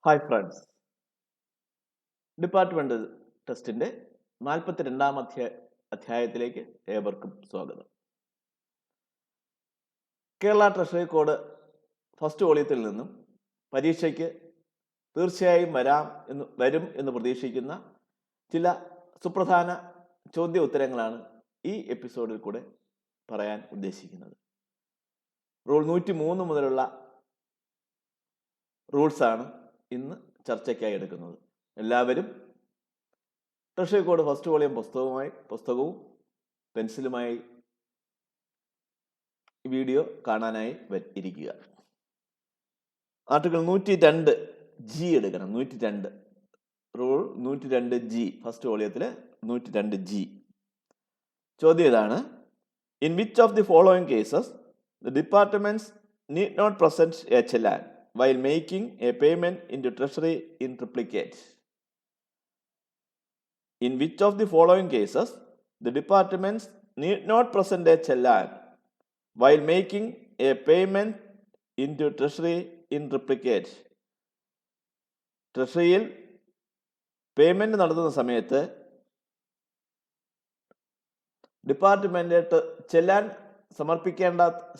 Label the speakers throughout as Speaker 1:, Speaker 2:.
Speaker 1: Hi friends, department ടെസ്റ്റിന്റെ 42-ാം അധ്യായത്തിലേക്ക് ഏവർക്കും സ്വാഗതം. കേരള ട്രഷറി കോഡ് ഫസ്റ്റ് വോളിയത്തിൽ നിന്നും പരീക്ഷയ്ക്ക് തീർച്ചയായും വരും എന്ന് പ്രതീക്ഷിക്കുന്ന ചില സുപ്രധാന ചോദ്യ ഉത്തരങ്ങളാണ് ഈ എപ്പിസോഡിൽ കൂടെ പറയാൻ ഉദ്ദേശിക്കുന്നത്. റൂൾ 103 മുതലുള്ള റൂൾസാണ് ഇന്ന് ചർച്ചയ്ക്കായി എടുക്കുന്നത്. എല്ലാവരും ട്രഷറി കോഡ് ഫസ്റ്റ് വോളിയം പുസ്തകവും പെൻസിലുമായി വീഡിയോ കാണാനായി ഇരിക്കുക. ആർട്ടിക്കിൾ 102G എടുക്കണം. 102 റൂൾ 102G ഫസ്റ്റ് വോളിയത്തിലെ 102G. ചോദ്യം ഇതാണ്: in which of the following cases the departments need not present a challan while making a payment into treasury in triplicate? In which of the following cases the departments need not present a chellan while making a payment into treasury in triplicate? ട്രഷറിയിൽ payment നടത്തുന്ന സമയത്ത് department ചെല്ലാൻ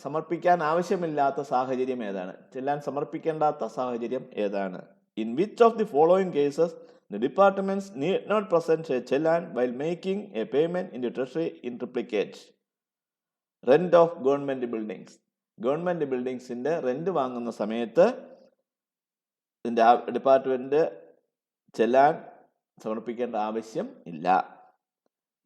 Speaker 1: സമർപ്പിക്കാൻ ആവശ്യമില്ലാത്ത സാഹചര്യം ഏതാണ്? ചെല്ലാൻ സമർപ്പിക്കേണ്ടാത്ത സാഹചര്യം ഏതാണ്? In which of the following cases the departments need not present a challan while making a payment in treasury in triplicate? Rent of government buildings. Government ബിൽഡിംഗ്സിന്റെ റെന്റ് വാങ്ങുന്ന സമയത്ത് ഇതിന്റെ ഡിപ്പാർട്ട്മെന്റ് ചെല്ലാൻ സമർപ്പിക്കേണ്ട ആവശ്യം ഇല്ല.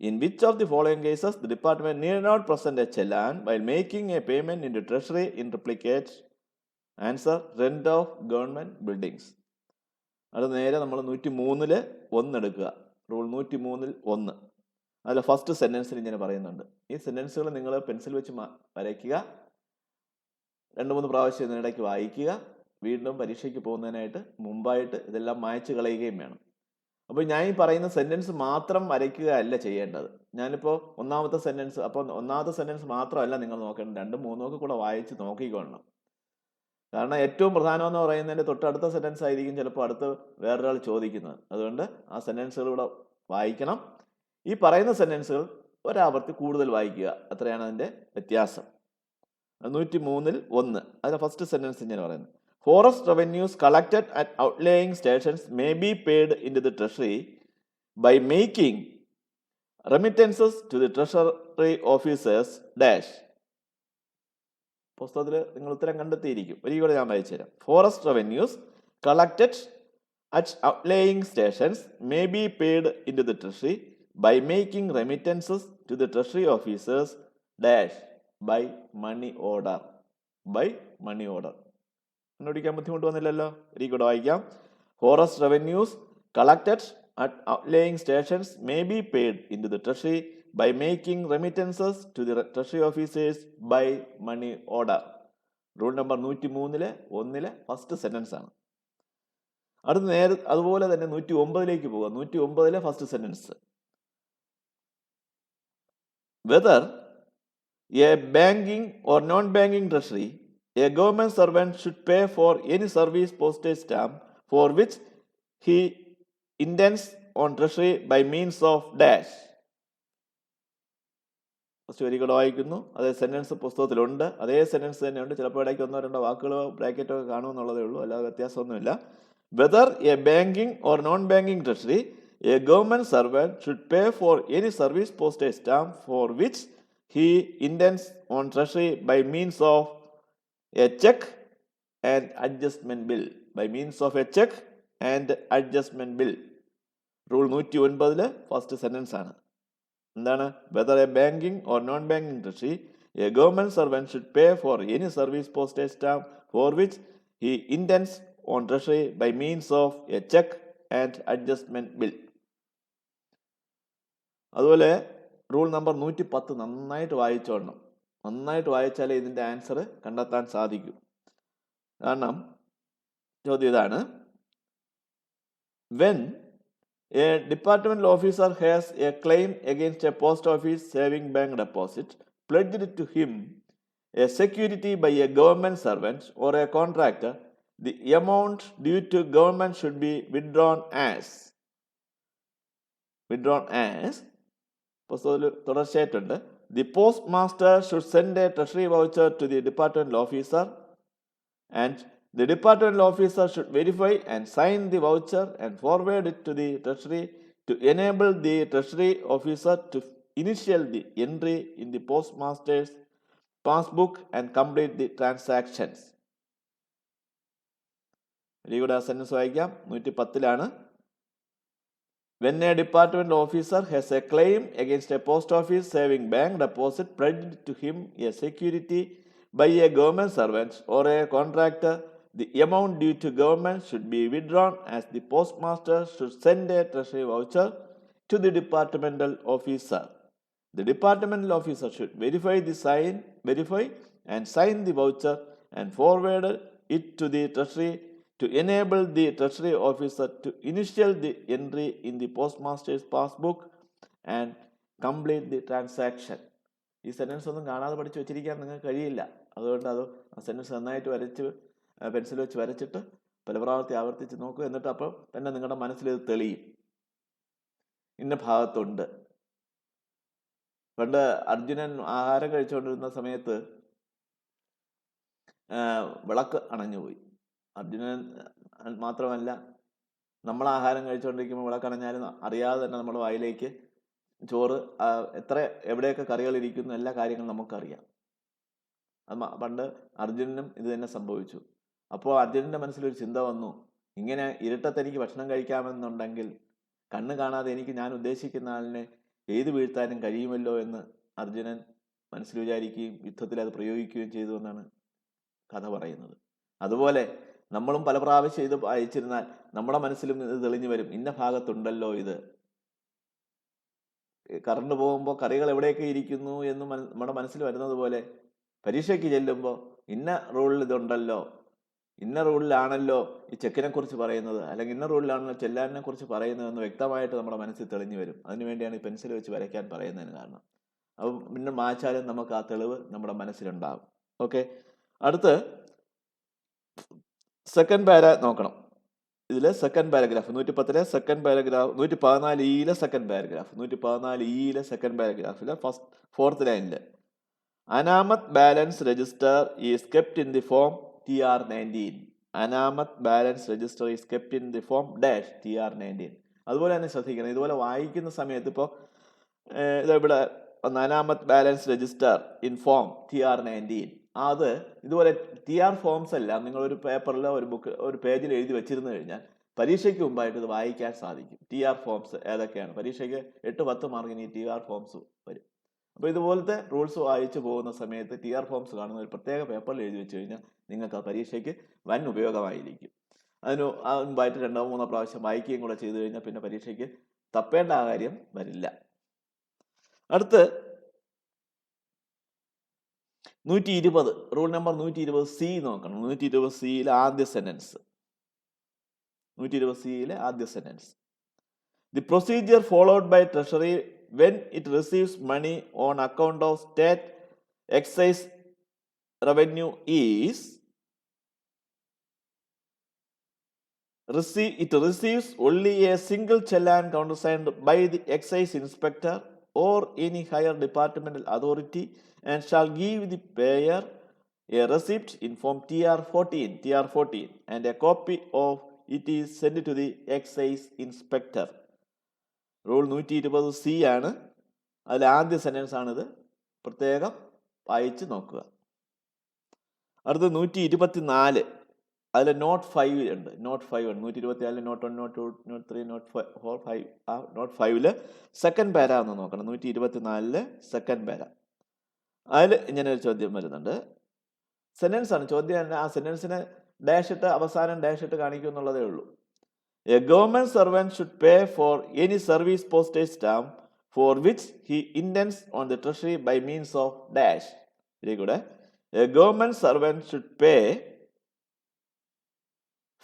Speaker 1: In which of the following cases the department need not present a chellan while making a payment into treasury in triplicate? Answer: rent of government buildings. അത് നേരെ നമ്മൾ 103 1 എടുക്കുക. റൂൾ 103 1. അതിൽ ഫസ്റ്റ് സെന്റൻസിൽ ഇങ്ങനെ പറയുന്നുണ്ട്. ഈ സെന്റൻസുകൾ നിങ്ങൾ പെൻസിൽ വെച്ച് വരയ്ക്കുക, 2-3 പ്രാവശ്യം ഇതിനിടയ്ക്ക് വായിക്കുക, വീണ്ടും പരീക്ഷയ്ക്ക് പോകുന്നതിനായിട്ട് മുമ്പായിട്ട് ഇതെല്ലാം മായ്ച്ചു കളയുകയും വേണം. അപ്പോൾ ഞാൻ ഈ പറയുന്ന സെന്റൻസ് മാത്രം വരയ്ക്കുക അല്ല ചെയ്യേണ്ടത്. ഞാനിപ്പോൾ ഒന്നാമത്തെ സെന്റൻസ് മാത്രമല്ല നിങ്ങൾ നോക്കേണ്ടത്, 2, 3 കൂടെ വായിച്ച് നോക്കിക്കൊള്ളണം. കാരണം ഏറ്റവും പ്രധാനമെന്ന് പറയുന്നതിൻ്റെ തൊട്ടടുത്ത സെന്റൻസ് ആയിരിക്കും ചിലപ്പോൾ അടുത്ത് വേറൊരാൾ ചോദിക്കുന്നത്. അതുകൊണ്ട് ആ സെന്റൻസുകളൂടെ വായിക്കണം. ഈ പറയുന്ന സെന്റൻസുകൾ ഒരാവർത്തി കൂടുതൽ വായിക്കുക, അത്രയാണ് അതിൻ്റെ വ്യത്യാസം. 103 1 അതിലെ ഫസ്റ്റ് സെന്റൻസ് ഇങ്ങനെ പറയുന്നത്: Forest revenues collected at outlying stations may be paid into the treasury by making remittances to the treasury officers dash. പുസ്തകത്തിൽ നിങ്ങൾ ഉത്തരം കണ്ടെത്തിയിരിക്കും. ഒരിക്കലും ഞാൻ വായിച്ചുതരാം. Forest revenues collected at outlying stations may be paid into the treasury by making remittances to the treasury officers dash by money order. By money order. കണ്ടുപിടിക്കാൻ ബുദ്ധിമുട്ട് വന്നില്ലല്ലോ. ഒരിക്കലും വായിക്കാം. Forest revenues collected at outlying stations may be paid into the treasury by making remittances to the treasury officers by money order. Rule number 103 1 first sentence ആണ്. അടുത്ത അതുപോലെ തന്നെ 109 പോവുക. 109 first sentence: whether a banking or non banking treasury a government servant should pay for any service postage stamp for which he intends on treasury by means of dash. First വരികൾ വായിക്കുന്നു. അതേ sentence പുസ്തകത്തിലുണ്ട്, അതേ sentence തന്നെയുണ്ട്. ചിലപ്പോൾ ഇടയ്ക്ക് 1-2 വാക്കുകളോ ബ്രാക്കറ്റോ ഒക്കെ കാണുമെന്നുള്ളതേ ഉള്ളൂ, അല്ലാതെ വ്യത്യാസമൊന്നുമില്ല. Whether a banking or non banking treasury a government servant should pay for any service postage stamp for which he intends on treasury by means of a check and adjustment bill. By means of a check and adjustment bill. Rule 109 first sentence ആണ്. എന്താണ്? Whether a banking or non banking treasury a government servant should pay for any service postage stamp for which he intends on treasury by means of a check and adjustment bill. അതുപോലെ rule number 110 നന്നായിട്ട് വായിച്ചോളണം. നന്നായിട്ട് വായിച്ചാലേ ഇതിൻ്റെ answer കണ്ടെത്താൻ സാധിക്കൂ. കാരണം ചോദ്യം ഇതാണ്: when a departmental officer has a claim against a post office saving bank deposit pledged to him a security by a government servant or a contractor the amount due to government should be withdrawn as തുടർച്ചയായിട്ടുണ്ട്. The postmaster should send a treasury voucher to the departmental officer and the departmental officer should verify and sign the voucher and forward it to the treasury to enable the treasury officer to initial the entry in the postmaster's passbook and complete the transactions. Very good. ആ sentence വായിക്കാം. 110 When a department officer has a claim against a post office saving bank deposit pledged to him a security by a government servant or a contractor, the amount due to government should be withdrawn as the postmaster should send a treasury voucher to the departmental officer. The departmental officer should verify and sign the voucher and forward it to the treasury to enable the treasury officer to initial the entry in the postmaster's passbook and complete the transaction. ഈ sentence ഒന്നും കാണാതെ പഠിച്ച് വെച്ചിരിക്കാൻ നിങ്ങൾക്ക് കഴിയില്ല. അതുകൊണ്ട് അത് ആ sentence നന്നായിട്ട് പെൻസിൽ വെച്ച് വരച്ചിട്ട് പല പ്രാവശ്യം ആവർത്തിച്ച് നോക്കുക. എന്നിട്ട് അപ്പോൾ തന്നെ നിങ്ങളുടെ മനസ്സിൽ ഇത് തെളിയും. ഇന്ന ഭാഗത്തുണ്ട്. പണ്ട് അർജുനൻ ആഹാരം കഴിച്ചുകൊണ്ടിരുന്ന സമയത്ത് വിളക്ക് അണഞ്ഞുപോയി. അർജുനൻ മാത്രമല്ല, നമ്മൾ ആഹാരം കഴിച്ചുകൊണ്ടിരിക്കുമ്പോൾ വിളക്കണഞ്ഞാലും അറിയാതെ തന്നെ നമ്മുടെ വായിലേക്ക് ചോറ് എവിടെയൊക്കെ കറികൾ ഇരിക്കുന്നു എല്ലാ കാര്യങ്ങളും നമുക്കറിയാം. അത് പണ്ട് അർജുനനും ഇത് തന്നെ സംഭവിച്ചു. അപ്പോൾ അർജുനൻ്റെ മനസ്സിലൊരു ചിന്ത വന്നു, ഇങ്ങനെ ഇരുട്ടത്ത് എനിക്ക് ഭക്ഷണം കഴിക്കാമെന്നുണ്ടെങ്കിൽ കണ്ണ് കാണാതെ എനിക്ക് ഞാൻ ഉദ്ദേശിക്കുന്ന ആളിനെ എഴുതി വീഴ്ത്താനും കഴിയുമല്ലോ എന്ന് അർജുനൻ മനസ്സിൽ വിചാരിക്കുകയും യുദ്ധത്തിൽ അത് പ്രയോഗിക്കുകയും ചെയ്തു എന്നാണ് കഥ പറയുന്നത്. അതുപോലെ നമ്മളും പല പ്രാവശ്യം ഇത് വായിച്ചിരുന്നാൽ നമ്മുടെ മനസ്സിലും ഇത് തെളിഞ്ഞു വരും. ഇന്ന ഭാഗത്തുണ്ടല്ലോ ഇത്. കറണ്ട് പോകുമ്പോൾ കറികൾ എവിടെയൊക്കെ ഇരിക്കുന്നു എന്ന് നമ്മുടെ മനസ്സിൽ വരുന്നത് പോലെ പരീക്ഷയ്ക്ക് ചെല്ലുമ്പോൾ ഇന്ന റൂളിൽ ഇതുണ്ടല്ലോ, ഇന്ന റൂളിലാണല്ലോ ഈ ചെക്കിനെ കുറിച്ച് പറയുന്നത്, അല്ലെങ്കിൽ ഇന്ന റൂളിലാണല്ലോ ചെല്ലാനെ കുറിച്ച് പറയുന്നതെന്ന് വ്യക്തമായിട്ട് നമ്മുടെ മനസ്സിൽ തെളിഞ്ഞു വരും. അതിനുവേണ്ടിയാണ് ഈ പെൻസിൽ വെച്ച് വരയ്ക്കാൻ പറയുന്നതിന് കാരണം. അപ്പം പിന്നെ മായ്ച്ചാലും നമുക്ക് ആ തെളിവ് നമ്മുടെ മനസ്സിലുണ്ടാകും. ഓക്കെ, അടുത്ത് സെക്കൻഡ് പാര നോക്കണം. ഇതിലെ second paragraph 110 second paragraph 114 second paragraph 114 second പാരഗ്രാഫിലെ ഫോർത്ത് ലൈനിൽ അനാമത്ത് balance register is kept in the form TR19. അനാമത്ത് balance register is kept in the form dash TR19. അതുപോലെ തന്നെ ശ്രദ്ധിക്കണം, ഇതുപോലെ വായിക്കുന്ന സമയത്ത് ഇപ്പോൾ ഇവിടെ അനാമത്ത് balance register in form TR19. അത് ഇതുപോലെ TR ഫോംസ് എല്ലാം നിങ്ങളൊരു പേപ്പറിലോ ഒരു പേജിൽ എഴുതി വെച്ചിരുന്നു കഴിഞ്ഞാൽ പരീക്ഷയ്ക്ക് മുമ്പായിട്ട് ഇത് വായിക്കാൻ സാധിക്കും. TR ഫോംസ് ഏതൊക്കെയാണ്? പരീക്ഷയ്ക്ക് 8-10 മാർക്കിന് ഈ TR ഫോംസ് വരും. അപ്പോൾ ഇതുപോലത്തെ റൂൾസ് വായിച്ചു പോകുന്ന സമയത്ത് TR ഫോംസ് കാണുന്ന ഒരു പ്രത്യേക പേപ്പറിൽ എഴുതി വെച്ച് കഴിഞ്ഞാൽ നിങ്ങൾക്ക് ആ പരീക്ഷയ്ക്ക് വൻ ഉപയോഗമായിരിക്കും. അതിന് മുമ്പായിട്ട് 2-3 പ്രാവശ്യം വായിക്കുകയും കൂടെ ചെയ്തു കഴിഞ്ഞാൽ പിന്നെ പരീക്ഷയ്ക്ക് തപ്പേണ്ട കാര്യം വരില്ല. അടുത്ത് 120 റൂൾ നമ്പർ 120C നോക്കണം. 120Cയിലെ ആദ്യ സെന്റൻസ് 120Cയിലെ ആദ്യ sentence the procedure followed by treasury when it receives money on account of state excise revenue is it receives only a single challan countersigned by the excise inspector or any higher departmental authority and shall give the payer a receipt in form TR14 and a copy of it is sent to the excise inspector. Rule 120C ആണ്. അതിൽ ആദ്യ sentence ആണിത്. പ്രത്യേകം വായിച്ച് നോക്കുക. അടുത്ത 124 അതിൽ not 5 ഉണ്ട്. നോട്ട് 5 ഉണ്ട്. 124 നോട്ട് 1, നോട്ട് 2, നോട്ട് 3, നോട്ട് 4, 5. ആ നോട്ട് 5 സെക്കൻഡ് പാര ഒന്ന് നോക്കണം. 124 സെക്കൻഡ് പാര. അതിൽ ഇങ്ങനെ ഒരു ചോദ്യം വരുന്നുണ്ട്. സെന്റൻസ് ആണ് ചോദ്യം. ആ സെന്റൻസിന് ഡാഷ് ഇട്ട് അവസാനം ഡാഷ് ഇട്ട് കാണിക്കും എന്നുള്ളതേ ഉള്ളൂ. A government servant should pay for any service postage stamp for which he intends on the treasury by means of dash. Very good. A government servant should pay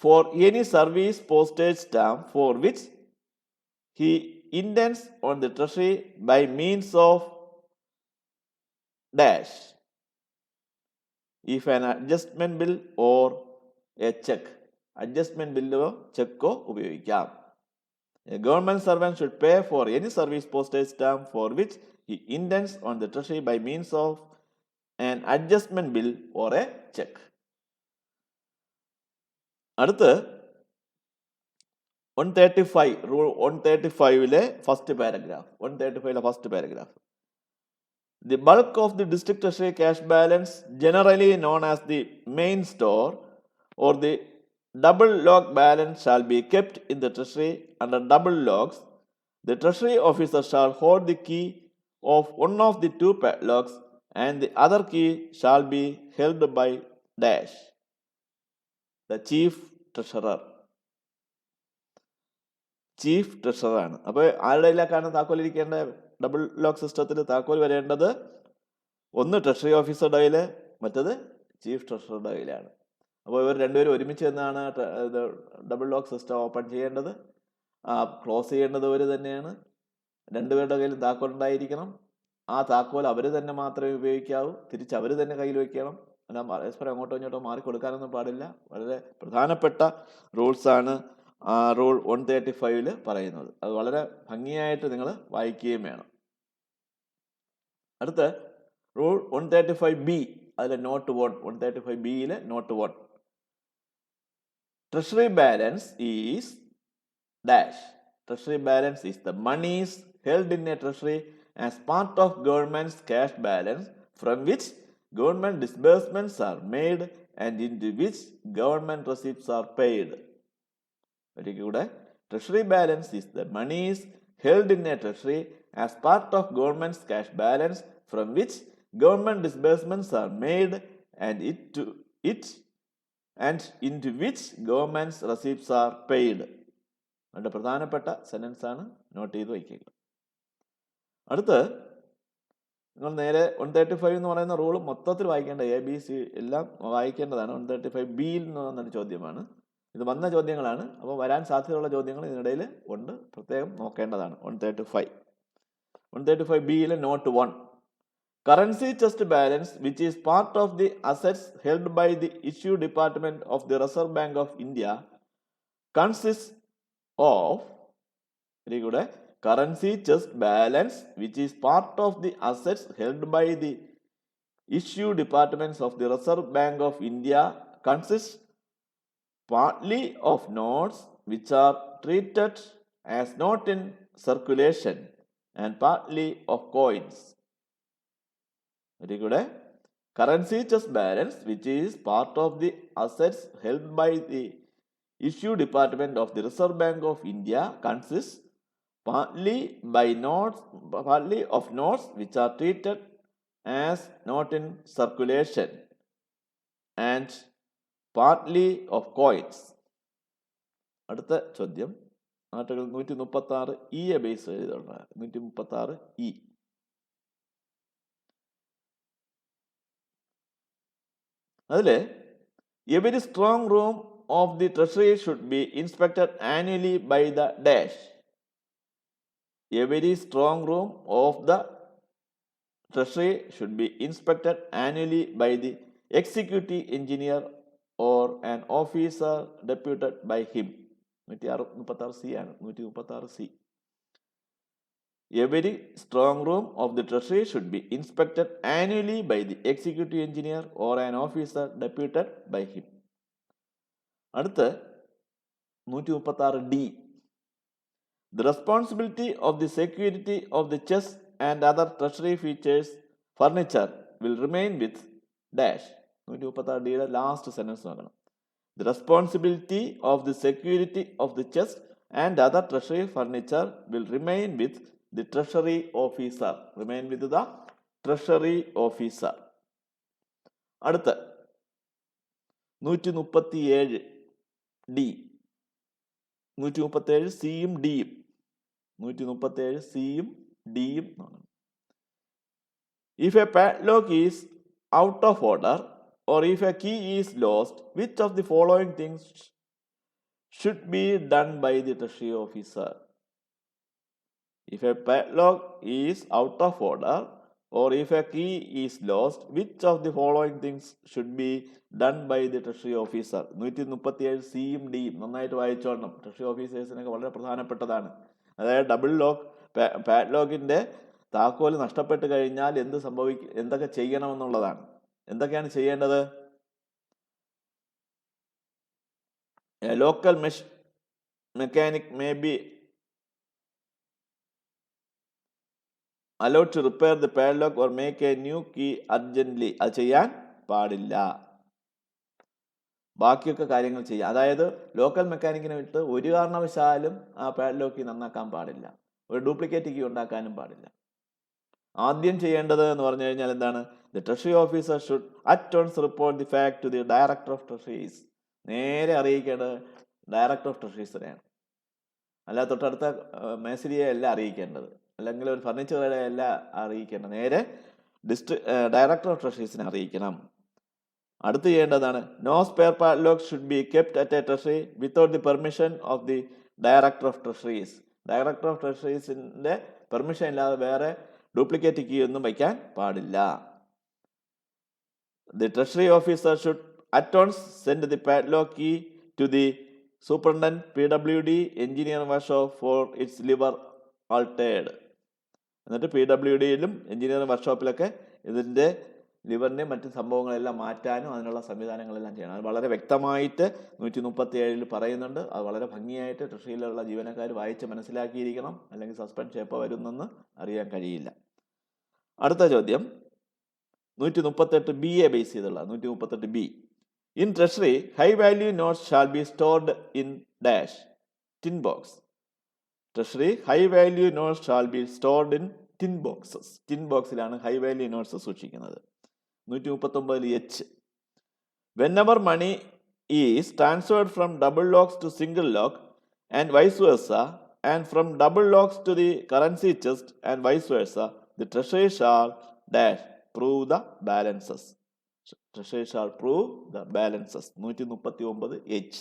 Speaker 1: for any service postage stamp for which he intends on the treasury by means of dash if an adjustment bill or a cheque. Adjustment ബില്ലോ ചെക്കോ ഉപയോഗിക്കാം. A government servant should pay for any service postage stamp for which he intends on the treasury by means of an adjustment bill or a check. അടുത്ത് 135 rule 135ലെ first paragraph. 135ലെ first paragraph. The bulk of the district treasury cash balance, generally known as the main store or the double log balance, shall be kept in the treasury under double logs. The treasury officer shall hold the key of one of the two padlocks and the other key shall be held by dash, the chief treasurer. Chief treasurer ആണ്. അപ്പോൾ ആരുടെ കയ്യിലേക്കാണ് താക്കോൽ ഇരിക്കേണ്ട? Double lock സിസ്റ്റത്തിൽ താക്കോൽ വരേണ്ടത് ഒന്ന് treasury ഓഫീസറുടെ കയ്യിൽ, മറ്റത് ചീഫ് ട്രഷററുടെ കയ്യിലാണ്. അപ്പോൾ ഇവർ രണ്ടുപേരും ഒരുമിച്ച് നിന്നാണ് ഡബിൾ ലോക്ക് സിസ്റ്റം ഓപ്പൺ ചെയ്യേണ്ടത്. ക്ലോസ് ചെയ്യേണ്ടത് അവർ തന്നെയാണ്. രണ്ടുപേരുടെ കയ്യിൽ താക്കോൽ ഉണ്ടായിരിക്കണം. ആ താക്കോൽ അവർ തന്നെ മാത്രമേ ഉപയോഗിക്കാവൂ. തിരിച്ച് അവർ തന്നെ കയ്യിൽ വയ്ക്കണം. അല്ല പരസ്പരം അങ്ങോട്ടോ ഇങ്ങോട്ടോ മാറിക്കൊടുക്കാനൊന്നും പാടില്ല. വളരെ പ്രധാനപ്പെട്ട റൂൾസാണ് റൂൾ 135 പറയുന്നത്. അത് വളരെ ഭംഗിയായിട്ട് നിങ്ങൾ വായിക്കുകയും വേണം. അടുത്ത റൂൾ 135B, അതിലെ not 1. 135Bയിലെ not 1. Treasury balance is dash. Treasury balance is the monies held in a treasury as part of government's cash balance from which government disbursements are made and into which government receipts are paid. Very good. Treasury balance is the monies held in a treasury as part of government's cash balance from which government disbursements are made and into which government's receipts are paid. വളരെ പ്രധാനപ്പെട്ട sentence ആണ്, not ചെയ്ത് വയ്ക്കുക. അടുത്ത് നിങ്ങൾ നേരെ 135 എന്ന് പറയുന്ന റൂൾ മൊത്തത്തിൽ വായിക്കേണ്ട, ABC എല്ലാം വായിക്കേണ്ടതാണ്. 135Bയിൽ നിന്ന് വന്നൊരു ചോദ്യമാണ്. ഇത് വന്ന ചോദ്യങ്ങളാണ്. അപ്പോൾ വരാൻ സാധ്യതയുള്ള ചോദ്യങ്ങൾ ഇതിനിടയിൽ ഉണ്ട്, പ്രത്യേകം നോക്കേണ്ടതാണ്. 135Bയിലെ not 1. Currency chest balance, which is part of the assets held by the issue department of the Reserve Bank of India, consists of, very good, currency chest balance, which is part of the assets held by the issue departments of the Reserve Bank of India, consists partly of notes which are treated as not in circulation and partly of coins. Very good. Currency chest balance, which is part of the assets held by the issue department of the Reserve Bank of India, consists partly of notes which are treated as not in circulation and partly of coins. അടുത്ത ചോദ്യം article 136E base എഴുതുക. 136E. അതിൽ every strong room of the treasury should be inspected annually by the dash. Every strong room of the treasury should be inspected annually by the executive engineer or an officer deputed by him. 136C ആണ്. 136C. Every strong room of the treasury should be inspected annually by the executive engineer or an officer deputed by him. അടുത്ത 136D. The responsibility of the security of the chest and other treasury features furniture will remain with dash. 136Dയുടെ last sentence നോക്കണം. The responsibility of the security of the chest and other treasury furniture will remain with the treasury officer. Remain with the treasury officer. അടുത്ത 137D. 137Cയും Dയും. 137Cയും Dയും നോക്കണം. If a padlock is out of order or if a key is lost, which of the following things should be done by the treasury officer? If a padlock is out of order or if a key is lost, which of the following things should be done by the treasury officer? 137 സിയും ഡിയും നന്നായിട്ട് വായിച്ചോളണം. Treasury ഓഫീസേഴ്സിനൊക്കെ വളരെ പ്രധാനപ്പെട്ടതാണ്. അതായത് double lock പാഡ്ലോക്കിൻ്റെ താക്കോൽ നഷ്ടപ്പെട്ട് കഴിഞ്ഞാൽ എന്തൊക്കെ ചെയ്യണമെന്നുള്ളതാണ്. എന്തൊക്കെയാണ് ചെയ്യേണ്ടത്? A local mechanic may be allowed to repair the padlock or make a new key urgently. അത് ചെയ്യാൻ പാടില്ല. ബാക്കിയൊക്കെ കാര്യങ്ങൾ ചെയ്യാം. അതായത് ലോക്കൽ മെക്കാനിക്കിനെ വിട്ട് ഒരു കാരണവശാലും ആ പാഡ്ലോക്ക് നന്നാക്കാൻ പാടില്ല. ഒരു ഡ്യൂപ്ലിക്കേറ്റ് കീ ഉണ്ടാക്കാനും പാടില്ല. ആദ്യം ചെയ്യേണ്ടത് എന്ന് പറഞ്ഞു കഴിഞ്ഞാൽ എന്താണ്? The treasury officer should at once report the fact to the director of treasuries. നേരെ അറിയിക്കേണ്ടത് ഡയറക്ടർ ഓഫ് ട്രഷറീസിനെയാണ്. അല്ല തൊട്ടടുത്ത മേസരിയെ അല്ല അറിയിക്കേണ്ടത്, അല്ലെങ്കിൽ ഒരു ഫർണിച്ചർ കടയെ അല്ല അറിയിക്കേണ്ടത്. നേരെ ഡയറക്ടർ ഓഫ് ട്രഷറീസിനെ അറിയിക്കണം. അടുത്ത് ചെയ്യേണ്ടതാണ് no spare padlock should be kept at a treasury without the permission of the director of treasuries. Director of ട്രഷറീസിൻ്റെ പെർമിഷൻ ഇല്ലാതെ വേറെ ഡ്യൂപ്ലിക്കേറ്റ് കീ ഒന്നും വയ്ക്കാൻ പാടില്ല. The treasury officer should at once send the padlock key to the superintendent PWD engineer workshop for its lever altered. എന്നിട്ട് PWDയിലും engineering വർക്ക്ഷോപ്പിലൊക്കെ ഇതിൻ്റെ ലിവറിൻ്റെയും മറ്റ് സംഭവങ്ങളെല്ലാം മാറ്റാനും അതിനുള്ള സംവിധാനങ്ങളെല്ലാം ചെയ്യണം. അത് വളരെ വ്യക്തമായിട്ട് 137 പറയുന്നുണ്ട്. അത് വളരെ ഭംഗിയായിട്ട് ട്രഷറിയിലുള്ള ജീവനക്കാർ വായിച്ച് മനസ്സിലാക്കിയിരിക്കണം, അല്ലെങ്കിൽ സസ്പെൻഷൻ എപ്പോൾ വരുന്നെന്ന് അറിയാൻ കഴിയില്ല. അടുത്ത ചോദ്യം 138B ബേസ് ചെയ്തുള്ള 138B. In treasury high value notes shall be stored in dash tin box. Treasury high value notes shall be stored in tin boxes. Tin ബോക്സിലാണ് ഹൈ വാല്യൂ നോട്ട്സ് സൂക്ഷിക്കുന്നത്. 139H. Whenever money is transferred from double locks to single lock and vice versa, and from double locks to the currency chest and vice versa, the treasury shall dash prove the balances. Treasury shall prove the balances. 139H.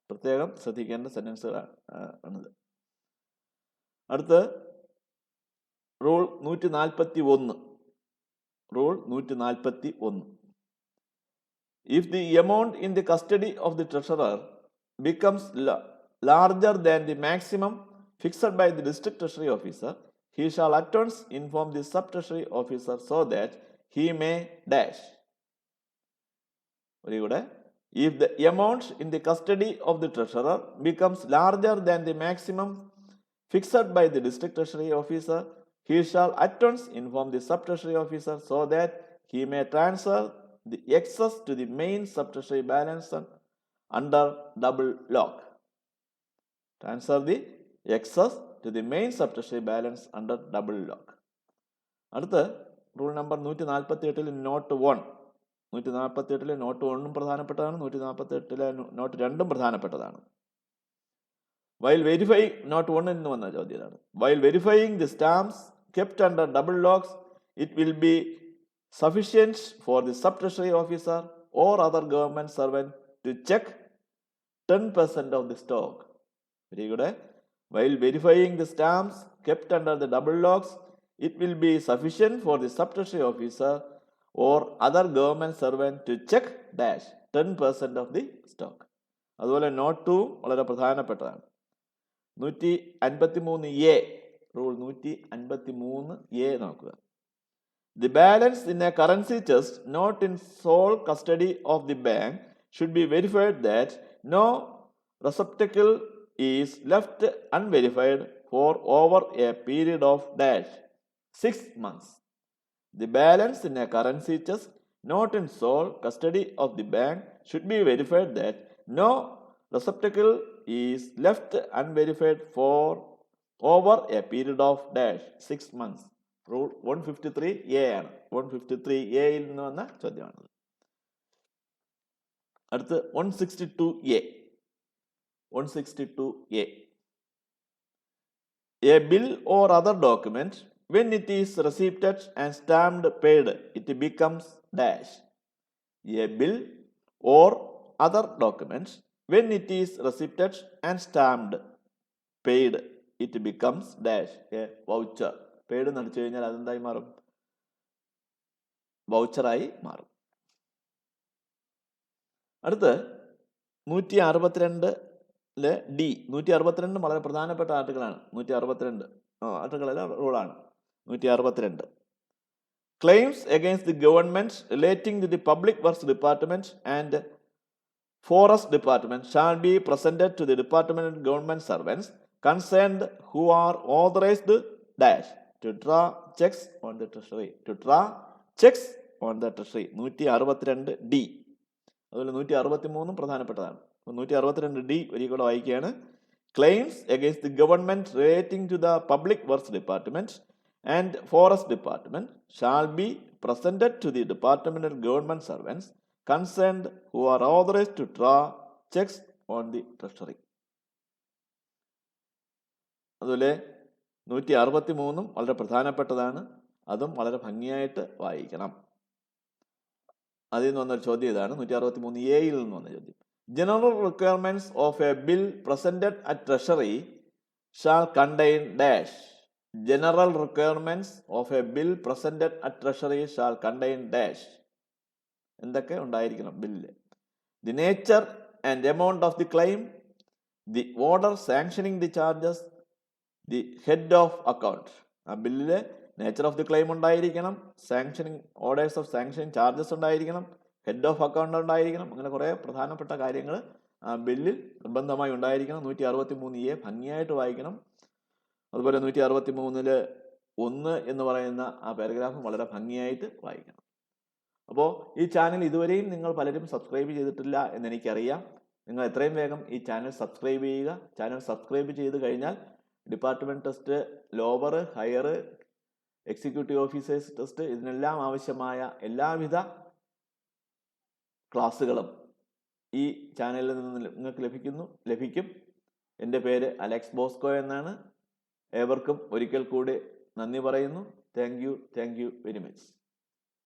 Speaker 1: പ്രത്യേകം ശ്രദ്ധിക്കേണ്ട സെന്റൻസുകളാണിത്. അടുത്ത് rule 141. Rule 141. If the amount in the custody of the treasurer becomes larger than the maximum fixed by the district treasury officer, he shall at once inform the sub treasury officer so that he may dash. Very good. If the amount in the custody of the treasurer becomes larger than the maximum fixed by the district treasury officer, he shall at once inform the sub treasury officer so that he may transfer the excess to the main sub treasury balance under double lock. Transfer the excess to the main sub treasury balance under double lock. അടുത്ത rule number 148 not 1. 148 not 1 പ്രധാനപ്പെട്ടതാണ്, 148 not 2 പ്രധാനപ്പെട്ടതാണ്. While verifying not 1 എന്ന് വന്ന ചോദ്യമാണ്. While verifying the stamps kept under double locks, it will be sufficient for the sub treasury officer or other government servant to check 10% of the stock. Very good. While verifying the stamps kept under the double locks, it will be sufficient for the sub treasury officer or other government servant to check dash 10% of the stock. അതുപോലെ not 2 വളരെ പ്രധാനപ്പെട്ടതാണ്. 153A. Rule 153A നോക്കുക. The balance in a currency chest not in sole custody of the bank should be verified that no receptacle is left unverified for over a period of dash 6 months. The balance in a currency chest not in sole custody of the bank should be verified that no receptacle is left unverified for over a period of dash 6 months. Rule 153A ആണ്. 153Aയിൽ നിന്ന് വന്ന ചോദ്യമാണ്. അടുത്ത് 162A. 162A. A bill or other document, when it is received and stamped paid, it becomes dash. A bill or other document, when it is received and stamped paid, it becomes dash. A voucher. Paid നടിച്ചു കഴിഞ്ഞാൽ അതെന്തായി മാറും? വൗച്ചറായി മാറും. അടുത്ത് 162 D. 162 വളരെ പ്രധാനപ്പെട്ട ആർട്ടിക്കിളാണ്. 162 ആർട്ടിക്കിളല്ല, റൂളാണ്. 162 claims against the government relating to the public works department and forest department shall be presented to the department and government servants concerned who are authorized dash to draw checks on the treasury. 162 D. അതുപോലെ 163 പ്രധാനപ്പെട്ടതാണ്. 162 D ഒരിക്കലും വായിക്കുകയാണ്. Claims against the government relating to the public works department and forest department shall be presented to the department and government servants concerned who are authorized to draw checks on the treasury. അതുപോലെ 163 വളരെ പ്രധാനപ്പെട്ടതാണ്. അതും വളരെ ഭംഗിയായിട്ട് വായിക്കണം. അതിൽ നിന്ന് വന്നൊരു ചോദ്യം ഇതാണ്. 163 നിന്ന് വന്ന ചോദ്യം. General requirements of A bill presented at treasury shall contain dash. General requirements of a bill presented at treasury shall contain dash. എന്തൊക്കെ ഉണ്ടായിരിക്കണം ബില്ലിൽ? The nature and amount of the claim, the order sanctioning the charges, the head of account. ആ ബില്ലില് nature of the claim ഉണ്ടായിരിക്കണം, sanctioning orders of sanctioning charges ഉണ്ടായിരിക്കണം, head of account ഉണ്ടായിരിക്കണം. അങ്ങനെ കുറേ പ്രധാനപ്പെട്ട കാര്യങ്ങൾ ആ ബില്ലിൽ നിർബന്ധമായി ഉണ്ടായിരിക്കണം. 163 ഭംഗിയായിട്ട് വായിക്കണം. അതുപോലെ 163 എന്ന് പറയുന്ന ആ പാരഗ്രാഫ് വളരെ ഭംഗിയായിട്ട് വായിക്കണം. അപ്പോൾ ഈ ചാനൽ ഇതുവരെയും നിങ്ങൾ പലരും സബ്സ്ക്രൈബ് ചെയ്തിട്ടില്ല എന്നെനിക്കറിയാം. നിങ്ങൾ എത്രയും വേഗം ഈ ചാനൽ സബ്സ്ക്രൈബ് ചെയ്യുക. ചാനൽ സബ്സ്ക്രൈബ് ചെയ്ത് കഴിഞ്ഞാൽ department test, lower, higher, executive officers test, ഇതിനെല്ലാം ആവശ്യമായ എല്ലാവിധ ക്ലാസ്സുകളും ഈ ചാനലിൽ നിന്ന് നിങ്ങൾക്ക് ലഭിക്കും. എൻ്റെ പേര് അലക്സ് ബോസ്കോ എന്നാണ്. ഏവർക്കും ഒരിക്കൽ കൂടി നന്ദി പറയുന്നു. Thank you very much.